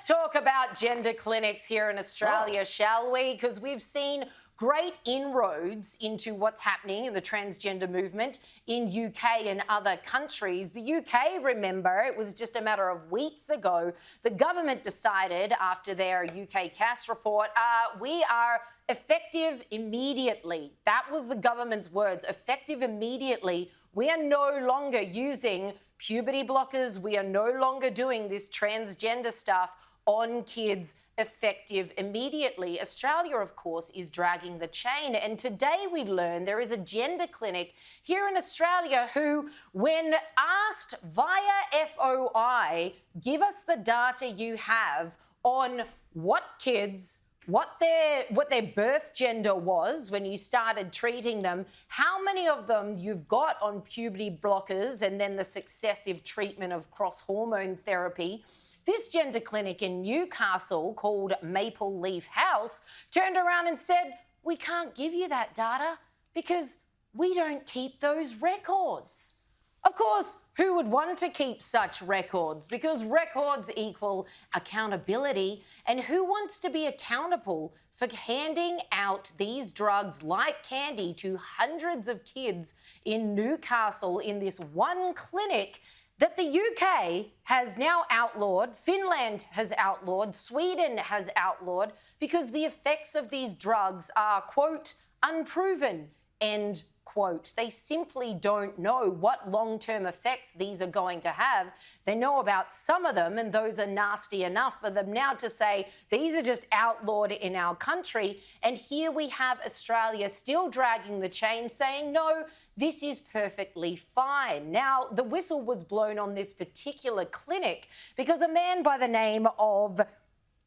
talk about gender clinics here in Australia, shall we? Because we've seen great inroads into what's happening in the transgender movement in UK and other countries. The UK, remember, it was just a matter of weeks ago, the government decided after their UK CAS report, we are effective immediately. That was the government's words, effective immediately. We are no longer using puberty blockers. We are no longer doing this transgender stuff on kids effective immediately. Australia, of course, is dragging the chain. And today we learn there is a gender clinic here in Australia who, when asked via FOI, give us the data you have on what kids, what their birth gender was when you started treating them, how many of them you've got on puberty blockers and then the successive treatment of cross-hormone therapy. This gender clinic in Newcastle called Maple Leaf House turned around and said, we can't give you that data because we don't keep those records. Of course, who would want to keep such records? Because records equal accountability. And who wants to be accountable for handing out these drugs like candy to hundreds of kids in Newcastle in this one clinic that the UK has now outlawed, Finland has outlawed, Sweden has outlawed, because the effects of these drugs are, quote, unproven, end quote. They simply don't know what long-term effects these are going to have. They know about some of them, and those are nasty enough for them now to say these are just outlawed in our country. And here we have Australia still dragging the chain, saying, no, this is perfectly fine. Now, the whistle was blown on this particular clinic because a man by the name of,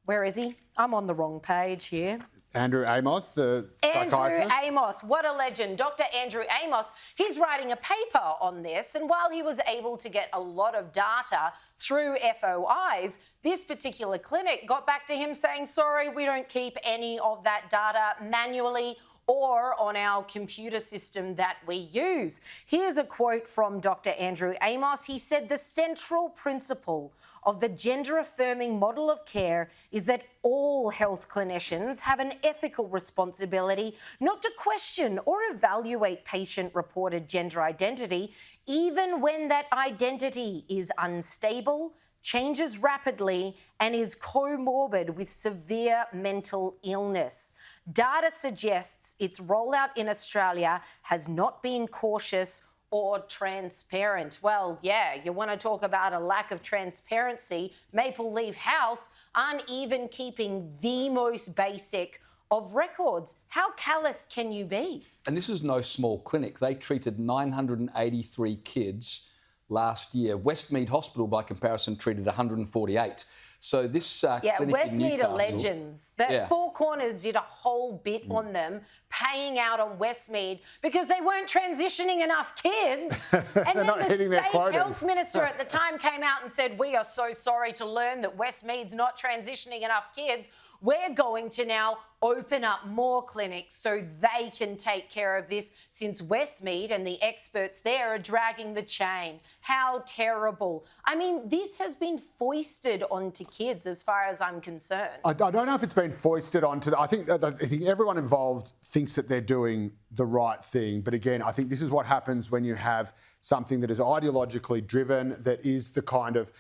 where is he? I'm on the wrong page here. Andrew Amos, the psychiatrist. Andrew Amos, what a legend. Dr. Andrew Amos, he's writing a paper on this, and while he was able to get a lot of data through FOIs, this particular clinic got back to him saying, sorry, we don't keep any of that data manually or on our computer system that we use. Here's a quote from Dr. Andrew Amos. He said, the central principle of the gender-affirming model of care is that all health clinicians have an ethical responsibility not to question or evaluate patient-reported gender identity, even when that identity is unstable, changes rapidly, and is comorbid with severe mental illness. Data suggests its rollout in Australia has not been cautious or transparent. Well, yeah, you want to talk about a lack of transparency. Maple Leaf House aren't even keeping the most basic of records. How callous can you be? And this is no small clinic. They treated 983 kids last year. Westmead Hospital, by comparison, treated 148. So this clinic Westmead in Newcastle, are legends. Four Corners did a whole bit on them, paying out on Westmead because they weren't transitioning enough kids. And then the state health minister at the time came out and said, we are so sorry to learn that Westmead's not transitioning enough kids. We're going to now open up more clinics so they can take care of this, since Westmead and the experts there are dragging the chain. How terrible. I mean, this has been foisted onto kids as far as I'm concerned. I don't know if it's been foisted onto... I think everyone involved thinks that they're doing the right thing. But again, I think this is what happens when you have something that is ideologically driven, that is the kind of,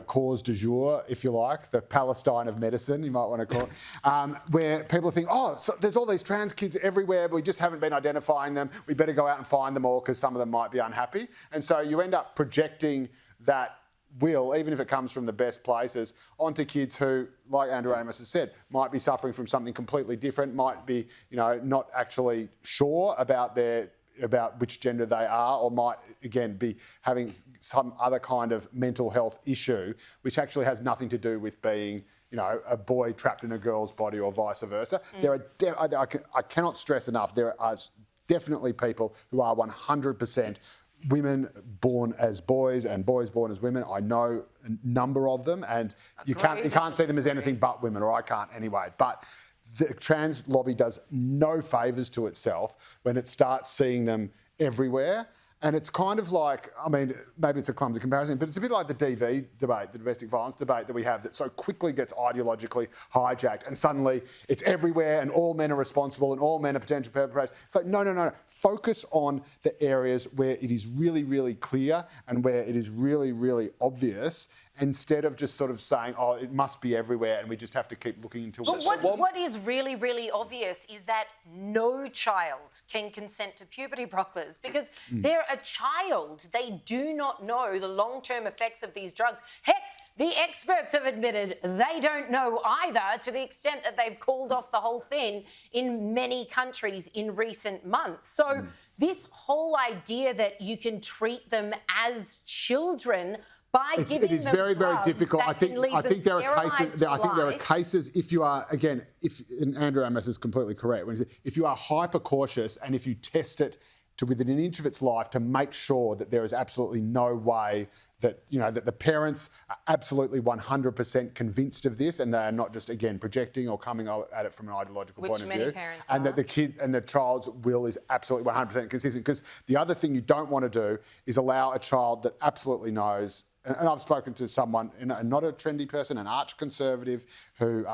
cause du jour, if you like, the Palestine of medicine, you might want to call it, where people think, so there's all these trans kids everywhere, but we just haven't been identifying them. We better go out and find them all because some of them might be unhappy. And so you end up projecting that will, even if it comes from the best places, onto kids who, like Andrew Amos has said, might be suffering from something completely different, might be, not actually sure about which gender they are, or might, again, be having some other kind of mental health issue, which actually has nothing to do with being, a boy trapped in a girl's body or vice versa. There are, I cannot stress enough, there are definitely people who are 100% women born as boys and boys born as women. I know a number of them, and you can't see them as anything but women, or I can't anyway. But the trans lobby does no favours to itself when it starts seeing them everywhere. And it's kind of like, I mean, maybe it's a clumsy comparison, but it's a bit like the DV debate, the domestic violence debate that we have that so quickly gets ideologically hijacked and suddenly it's everywhere and all men are responsible and all men are potential perpetrators. It's like, no. Focus on the areas where it is really, really clear and where it is really, really obvious, instead of just sort of saying, oh, it must be everywhere and we just have to keep looking until... But what is really, really obvious is that no child can consent to puberty blockers because they're a child. They do not know the long-term effects of these drugs. Heck, the experts have admitted they don't know either, to the extent that they've called off the whole thing in many countries in recent months. So this whole idea that you can treat them as children by giving it is them very, very drugs difficult. that can leave them there are cases. I think there are life. cases. If you are, again, and Andrew Amos is completely correct when he says, if you are hyper cautious and if you test it to within an inch of its life to make sure that there is absolutely no way that that the parents are absolutely 100% convinced of this and they are not just again projecting or coming at it from an ideological point of view, and that the kid and the child's will is absolutely 100% consistent. Because the other thing you don't want to do is allow a child that absolutely knows. And I've spoken to someone, not a trendy person, an arch conservative who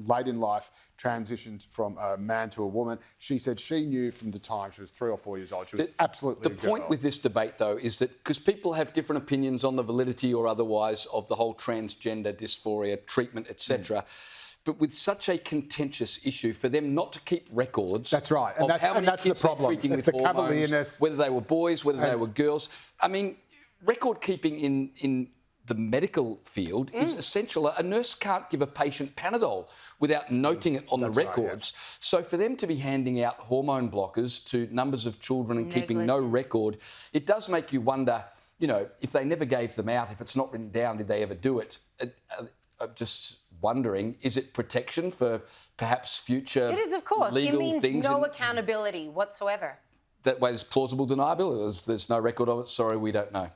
late in life transitioned from a man to a woman. She said she knew from the time she was 3 or 4 years old. She was absolutely the point with this debate, though, is that because people have different opinions on the validity or otherwise of the whole transgender dysphoria treatment, etc. But with such a contentious issue, for them not to keep records, that's right, and that's the problem. It's the cavalierness, whether they were boys, whether they were girls. I mean, record keeping in the medical field is essential. A nurse can't give a patient Panadol without noting it on the records. Right, yeah. So for them to be handing out hormone blockers to numbers of children and keeping no record, it does make you wonder, if they never gave them out, if it's not written down, did they ever do it? I'm just wondering, is it protection for perhaps future legal things? It is, of course. It means no accountability whatsoever. That way there's plausible deniability. There's no record of it. Sorry, we don't know.